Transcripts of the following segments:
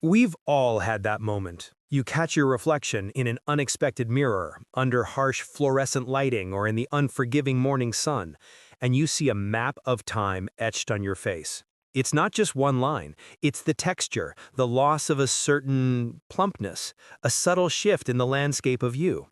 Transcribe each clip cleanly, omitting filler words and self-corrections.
We've all had that moment. You catch your reflection in an unexpected mirror, under harsh fluorescent lighting or in the unforgiving morning sun, and you see a map of time etched on your face. It's not just one line, it's the texture, the loss of a certain plumpness, a subtle shift in the landscape of you.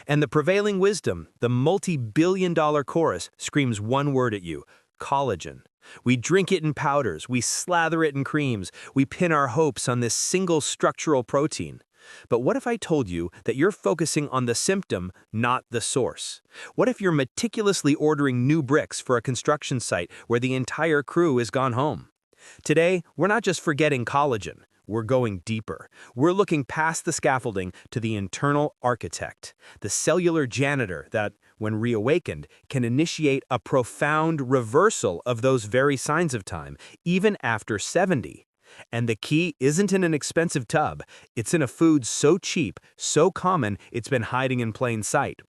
And the prevailing wisdom, the multi-billion-dollar chorus, screams one word at you: collagen. We drink it in powders, we slather it in creams, we pin our hopes on this single structural protein. But what if I told you that you're focusing on the symptom, not the source? What if you're meticulously ordering new bricks for a construction site where the entire crew is gone home? Today, we're not just forgetting collagen. We're going deeper. We're looking past the scaffolding to the internal architect, the cellular janitor that, when reawakened, can initiate a profound reversal of those very signs of time, even after 70. And the key isn't in an expensive tub. It's in a food so cheap, so common, it's been hiding in plain sight.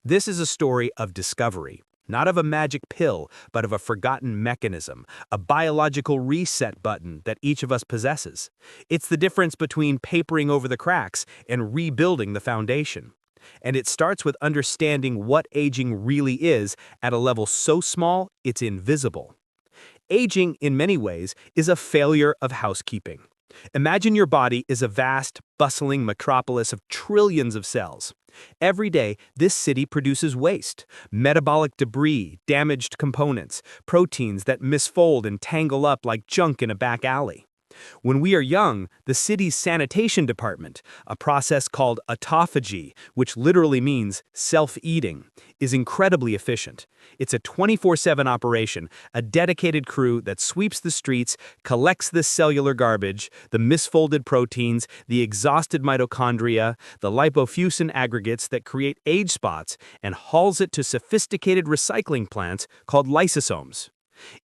This is a story of discovery. Not of a magic pill, but of a forgotten mechanism, a biological reset button that each of us possesses. It's the difference between papering over the cracks and rebuilding the foundation. And it starts with understanding what aging really is at a level so small it's invisible. Aging, in many ways, is a failure of housekeeping. Imagine your body is a vast, bustling metropolis of trillions of cells. Every day, this city produces waste, metabolic debris, damaged components, proteins that misfold and tangle up like junk in a back alley. When we are young, the city's sanitation department, a process called autophagy, which literally means self-eating, is incredibly efficient. It's a 24/7 operation, a dedicated crew that sweeps the streets, collects the cellular garbage, the misfolded proteins, the exhausted mitochondria, the lipofuscin aggregates that create age spots, and hauls it to sophisticated recycling plants called lysosomes.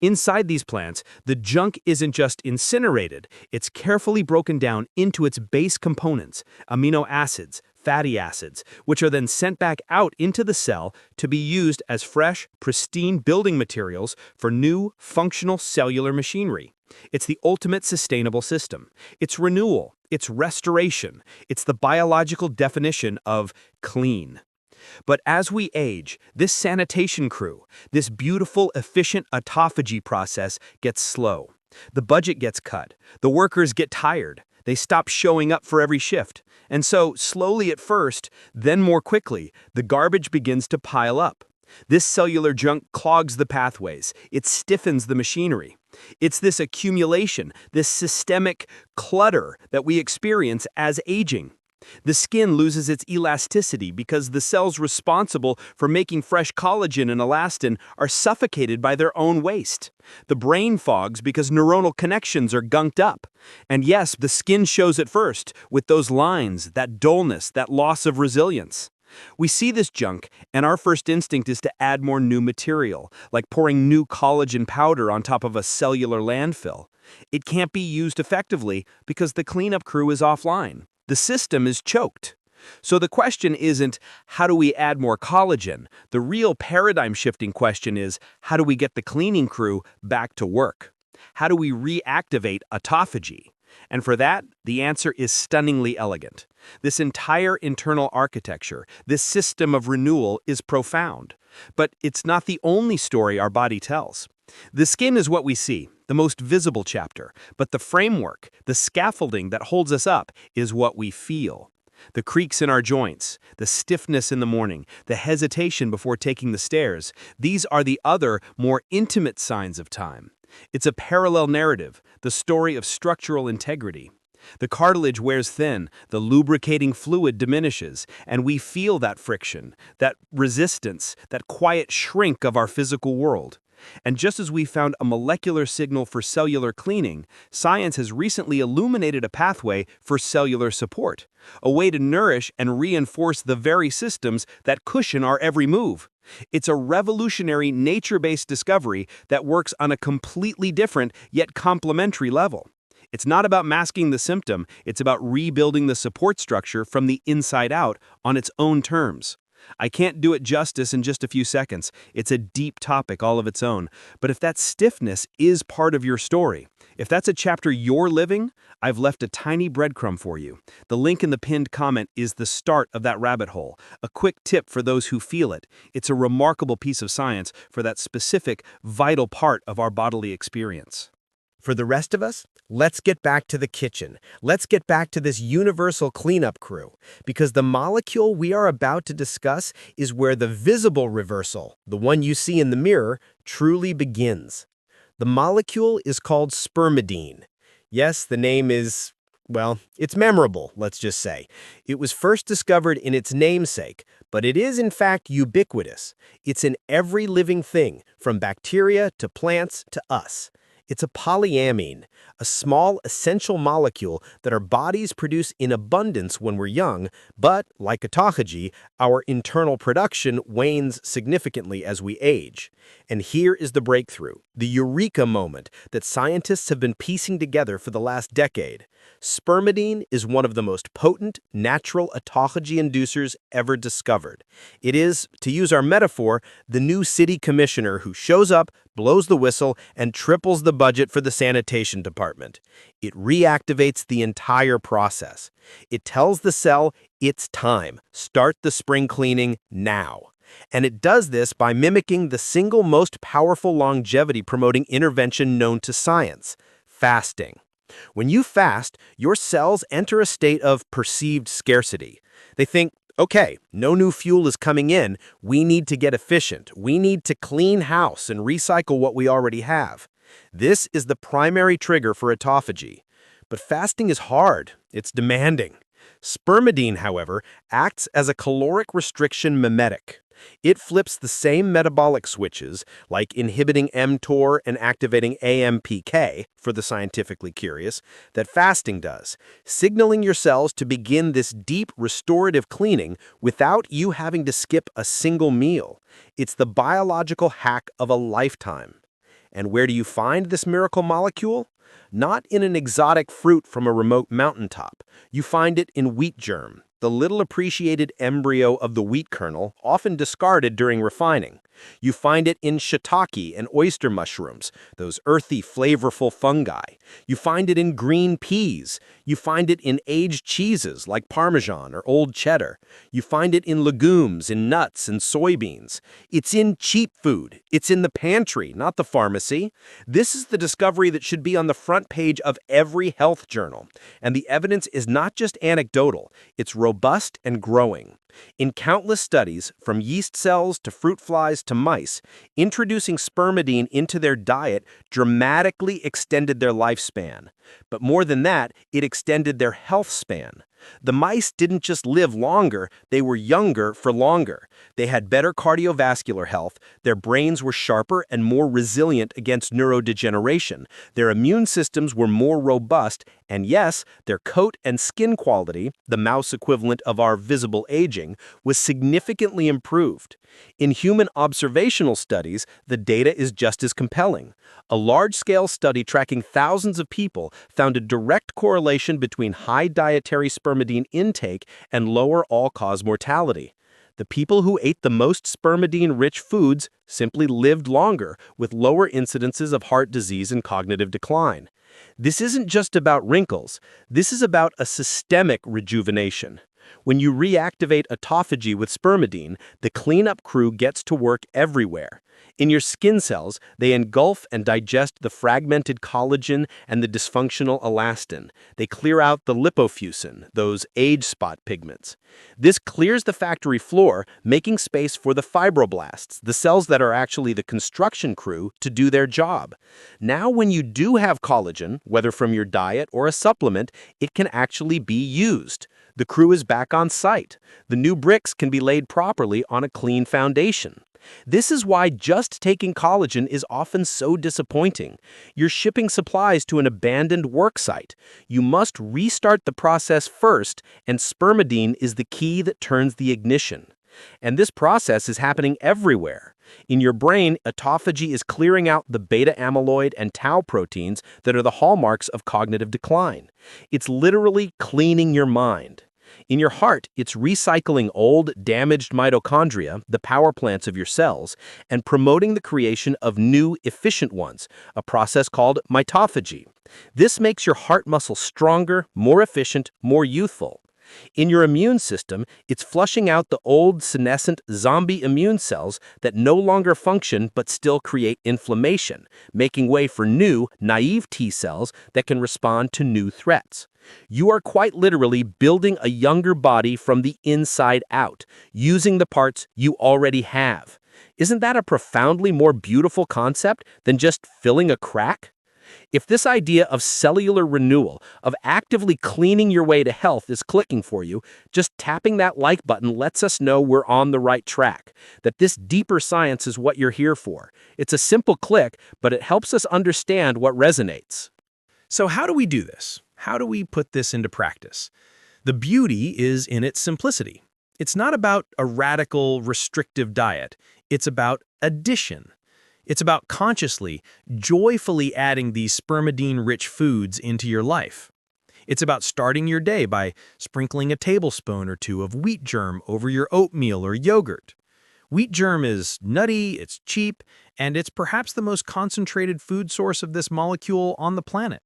Inside these plants, the junk isn't just incinerated, it's carefully broken down into its base components, amino acids, fatty acids, which are then sent back out into the cell to be used as fresh, pristine building materials for new, functional cellular machinery. It's the ultimate sustainable system. It's renewal, it's restoration, it's the biological definition of clean. But as we age, this sanitation crew, this beautiful, efficient autophagy process gets slow. The budget gets cut. The workers get tired. They stop showing up for every shift. And so, slowly at first, then more quickly, the garbage begins to pile up. This cellular junk clogs the pathways. It stiffens the machinery. It's this accumulation, this systemic clutter that we experience as aging. The skin loses its elasticity because the cells responsible for making fresh collagen and elastin are suffocated by their own waste. The brain fogs because neuronal connections are gunked up. And yes, the skin shows it first, with those lines, that dullness, that loss of resilience. We see this junk, and our first instinct is to add more new material, like pouring new collagen powder on top of a cellular landfill. It can't be used effectively because the cleanup crew is offline. The system is choked. So the question isn't, how do we add more collagen? The real paradigm-shifting question is, how do we get the cleaning crew back to work? How do we reactivate autophagy? And for that, the answer is stunningly elegant. This entire internal architecture, this system of renewal, is profound. But it's not the only story our body tells. The skin is what we see, the most visible chapter, but the framework, the scaffolding that holds us up, is what we feel. The creaks in our joints, the stiffness in the morning, the hesitation before taking the stairs, these are the other, more intimate signs of time. It's a parallel narrative, the story of structural integrity. The cartilage wears thin, the lubricating fluid diminishes, and we feel that friction, that resistance, that quiet shrink of our physical world. And just as we found a molecular signal for cellular cleaning, science has recently illuminated a pathway for cellular support, a way to nourish and reinforce the very systems that cushion our every move. It's a revolutionary nature-based discovery that works on a completely different yet complementary level. It's not about masking the symptom, it's about rebuilding the support structure from the inside out on its own terms. I can't do it justice in just a few seconds. It's a deep topic all of its own. But if that stiffness is part of your story, If that's a chapter you're living, I've left a tiny breadcrumb for you. The link in the pinned comment is the start of that rabbit hole. A quick tip for those who feel it. It's a remarkable piece of science for that specific, vital part of our bodily experience. For the rest of us, let's get back to the kitchen. Let's get back to this universal cleanup crew, because the molecule we are about to discuss is where the visible reversal, the one you see in the mirror, truly begins. The molecule is called spermidine. Yes, the name is, well, it's memorable, let's just say. It was first discovered in its namesake, but it is in fact ubiquitous. It's in every living thing, from bacteria to plants to us. It's a polyamine, a small essential molecule that our bodies produce in abundance when we're young, but, like autophagy, our internal production wanes significantly as we age. And here is the breakthrough, the eureka moment that scientists have been piecing together for the last decade. Spermidine is one of the most potent natural autophagy inducers ever discovered. It is, to use our metaphor, the new city commissioner who shows up, blows the whistle, and triples the budget for the sanitation department. It reactivates the entire process. It tells the cell, it's time. Start the spring cleaning now. And it does this by mimicking the single most powerful longevity-promoting intervention known to science: fasting. When you fast, your cells enter a state of perceived scarcity. They think, okay, no new fuel is coming in, we need to get efficient, we need to clean house and recycle what we already have. This is the primary trigger for autophagy. But fasting is hard, it's demanding. Spermidine, however, acts as a caloric restriction mimetic. It flips the same metabolic switches, like inhibiting mTOR and activating AMPK, for the scientifically curious, that fasting does, signaling your cells to begin this deep restorative cleaning without you having to skip a single meal. It's the biological hack of a lifetime. And where do you find this miracle molecule? Not in an exotic fruit from a remote mountaintop. You find it in wheat germ, the little appreciated embryo of the wheat kernel, often discarded during refining. You find it in shiitake and oyster mushrooms, those earthy, flavorful fungi. You find it in green peas. You find it in aged cheeses like Parmesan or Old Cheddar. You find it in legumes, in nuts and soybeans. It's in cheap food. It's in the pantry, not the pharmacy. This is the discovery that should be on the front page of every health journal. And the evidence is not just anecdotal, it's robust and growing. In countless studies, from yeast cells to fruit flies to mice, introducing spermidine into their diet dramatically extended their lifespan. But more than that, it extended their health span. The mice didn't just live longer, they were younger for longer. They had better cardiovascular health, their brains were sharper and more resilient against neurodegeneration, their immune systems were more robust, and yes, their coat and skin quality, the mouse equivalent of our visible aging, was significantly improved. In human observational studies, the data is just as compelling. A large-scale study tracking thousands of people found a direct correlation between high dietary spermidine intake and lower all-cause mortality. The people who ate the most spermidine-rich foods simply lived longer, with lower incidences of heart disease and cognitive decline. This isn't just about wrinkles. This is about a systemic rejuvenation. When you reactivate autophagy with spermidine, the cleanup crew gets to work everywhere. In your skin cells, they engulf and digest the fragmented collagen and the dysfunctional elastin. They clear out the lipofuscin, those age spot pigments. This clears the factory floor, making space for the fibroblasts, the cells that are actually the construction crew, to do their job. Now, when you do have collagen, whether from your diet or a supplement, it can actually be used. The crew is back on site. The new bricks can be laid properly on a clean foundation. This is why just taking collagen is often so disappointing. You're shipping supplies to an abandoned work site. You must restart the process first, and spermidine is the key that turns the ignition. And this process is happening everywhere. In your brain, autophagy is clearing out the beta-amyloid and tau proteins that are the hallmarks of cognitive decline. It's literally cleaning your mind. In your heart, it's recycling old, damaged mitochondria, the power plants of your cells, and promoting the creation of new, efficient ones, a process called mitophagy. This makes your heart muscle stronger, more efficient, more youthful. In your immune system, it's flushing out the old senescent zombie immune cells that no longer function but still create inflammation, making way for new, naive T cells that can respond to new threats. You are quite literally building a younger body from the inside out, using the parts you already have. Isn't that a profoundly more beautiful concept than just filling a crack? If this idea of cellular renewal, of actively cleaning your way to health is clicking for you, just tapping that like button lets us know we're on the right track, that this deeper science is what you're here for. It's a simple click, but it helps us understand what resonates. So how do we do this? How do we put this into practice? The beauty is in its simplicity. It's not about a radical, restrictive diet. It's about addition. It's about consciously, joyfully adding these spermidine-rich foods into your life. It's about starting your day by sprinkling a tablespoon or two of wheat germ over your oatmeal or yogurt. Wheat germ is nutty, it's cheap, and it's perhaps the most concentrated food source of this molecule on the planet.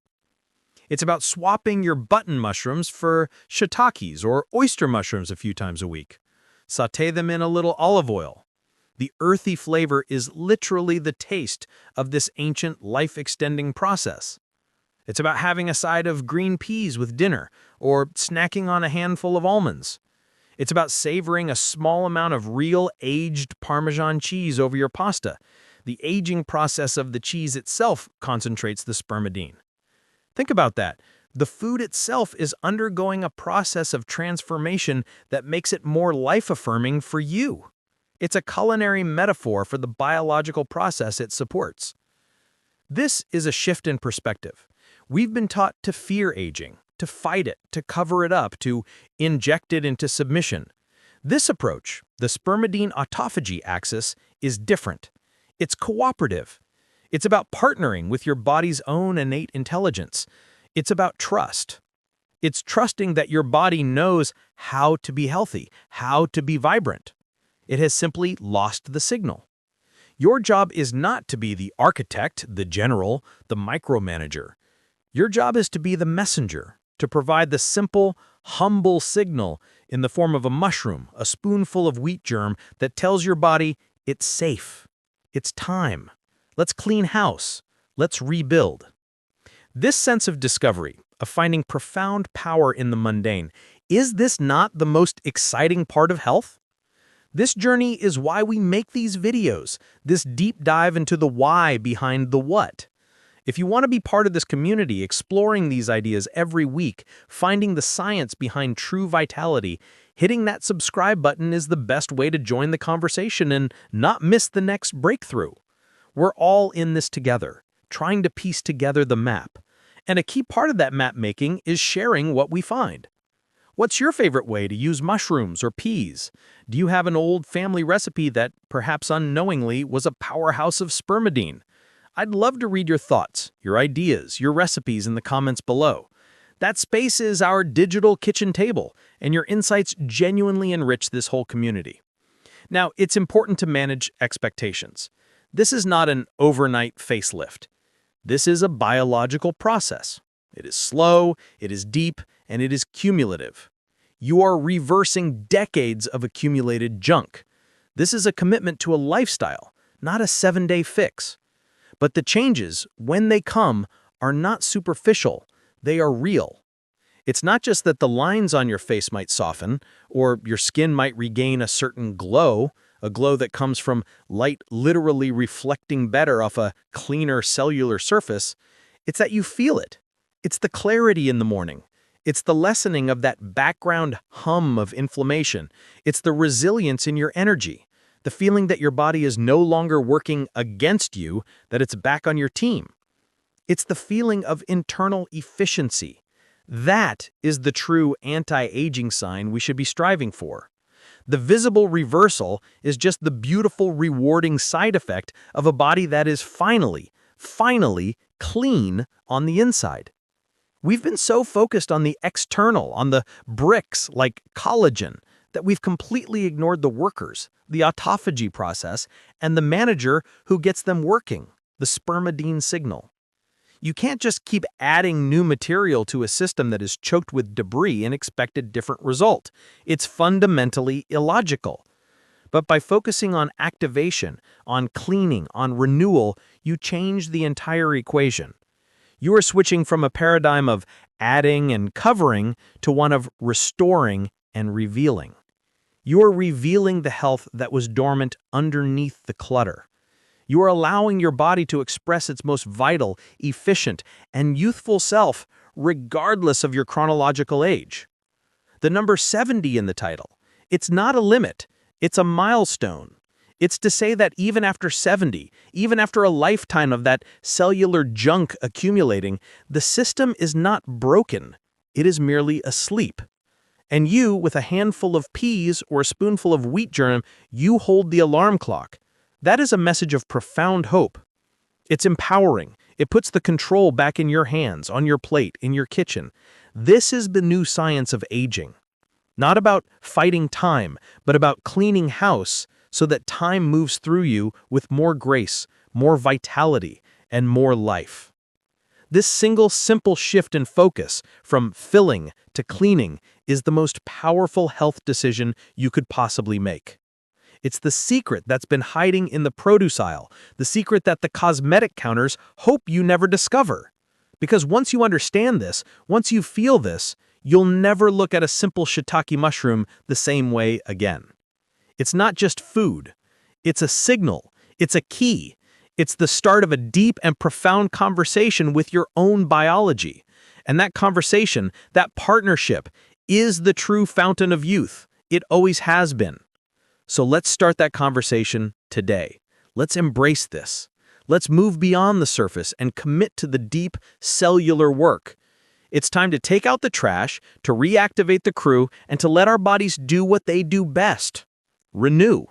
It's about swapping your button mushrooms for shiitakes or oyster mushrooms a few times a week. Sauté them in a little olive oil. The earthy flavor is literally the taste of this ancient life-extending process. It's about having a side of green peas with dinner or snacking on a handful of almonds. It's about savoring a small amount of real aged Parmesan cheese over your pasta. The aging process of the cheese itself concentrates the spermidine. Think about that. The food itself is undergoing a process of transformation that makes it more life-affirming for you. It's a culinary metaphor for the biological process it supports. This is a shift in perspective. We've been taught to fear aging, to fight it, to cover it up, to inject it into submission. This approach, the spermidine autophagy axis, is different. It's cooperative. It's about partnering with your body's own innate intelligence. It's about trust. It's trusting that your body knows how to be healthy, how to be vibrant. It has simply lost the signal. Your job is not to be the architect, the general, the micromanager. Your job is to be the messenger, to provide the simple, humble signal in the form of a mushroom, a spoonful of wheat germ that tells your body, it's safe, it's time, let's clean house, let's rebuild. This sense of discovery, of finding profound power in the mundane, is this not the most exciting part of health? This journey is why we make these videos, this deep dive into the why behind the what. If you want to be part of this community, exploring these ideas every week, finding the science behind true vitality, hitting that subscribe button is the best way to join the conversation and not miss the next breakthrough. We're all in this together, trying to piece together the map. And a key part of that map making is sharing what we find. What's your favorite way to use mushrooms or peas? Do you have an old family recipe that, perhaps unknowingly, was a powerhouse of spermidine? I'd love to read your thoughts, your ideas, your recipes in the comments below. That space is our digital kitchen table, and your insights genuinely enrich this whole community. Now, it's important to manage expectations. This is not an overnight facelift. This is a biological process. It is slow, it is deep, and it is cumulative. You are reversing decades of accumulated junk. This is a commitment to a lifestyle, not a 7-day fix. But the changes, when they come, are not superficial. They are real. It's not just that the lines on your face might soften, or your skin might regain a certain glow, a glow that comes from light literally reflecting better off a cleaner cellular surface. It's that you feel it. It's the clarity in the morning. It's the lessening of that background hum of inflammation. It's the resilience in your energy, the feeling that your body is no longer working against you, that it's back on your team. It's the feeling of internal efficiency. That is the true anti-aging sign we should be striving for. The visible reversal is just the beautiful, rewarding side effect of a body that is finally clean on the inside. We've been so focused on the external, on the bricks like collagen, that we've completely ignored the workers, the autophagy process, and the manager who gets them working, the spermidine signal. You can't just keep adding new material to a system that is choked with debris and expect a different result. It's fundamentally illogical. But by focusing on activation, on cleaning, on renewal, you change the entire equation. You are switching from a paradigm of adding and covering to one of restoring and revealing. You are revealing the health that was dormant underneath the clutter. You are allowing your body to express its most vital, efficient, and youthful self, regardless of your chronological age. The number 70 in the title, it's not a limit, it's a milestone. It's to say that even after 70, even after a lifetime of that cellular junk accumulating, the system is not broken, it is merely asleep. And you, with a handful of peas or a spoonful of wheat germ, you hold the alarm clock. That is a message of profound hope. It's empowering. It puts the control back in your hands, on your plate, in your kitchen. This is the new science of aging. Not about fighting time, but about cleaning house so that time moves through you with more grace, more vitality, and more life. This single simple shift in focus from filling to cleaning is the most powerful health decision you could possibly make. It's the secret that's been hiding in the produce aisle, the secret that the cosmetic counters hope you never discover. Because once you understand this, once you feel this, you'll never look at a simple shiitake mushroom the same way again. It's not just food. It's a signal. It's a key. It's the start of a deep and profound conversation with your own biology. And that conversation, that partnership, is the true fountain of youth. It always has been. So let's start that conversation today. Let's embrace this. Let's move beyond the surface and commit to the deep cellular work. It's time to take out the trash, to reactivate the crew, and to let our bodies do what they do best: renew.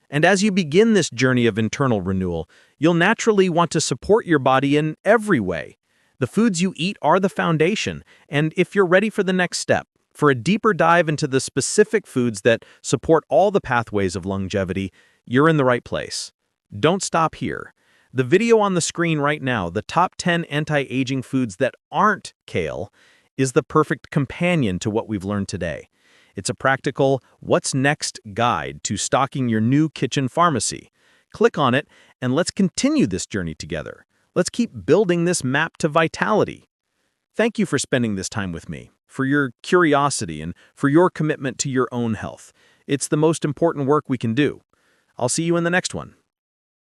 And as you begin this journey of internal renewal, you'll naturally want to support your body in every way. The foods you eat are the foundation, and if you're ready for the next step, for a deeper dive into the specific foods that support all the pathways of longevity, you're in the right place. Don't stop here. The video on the screen right now, the top 10 anti-aging foods that aren't kale, is the perfect companion to what we've learned today. It's a practical what's next guide to stocking your new kitchen pharmacy. Click on it and let's continue this journey together. Let's keep building this map to vitality. Thank you for spending this time with me, for your curiosity and for your commitment to your own health. It's the most important work we can do. I'll see you in the next one.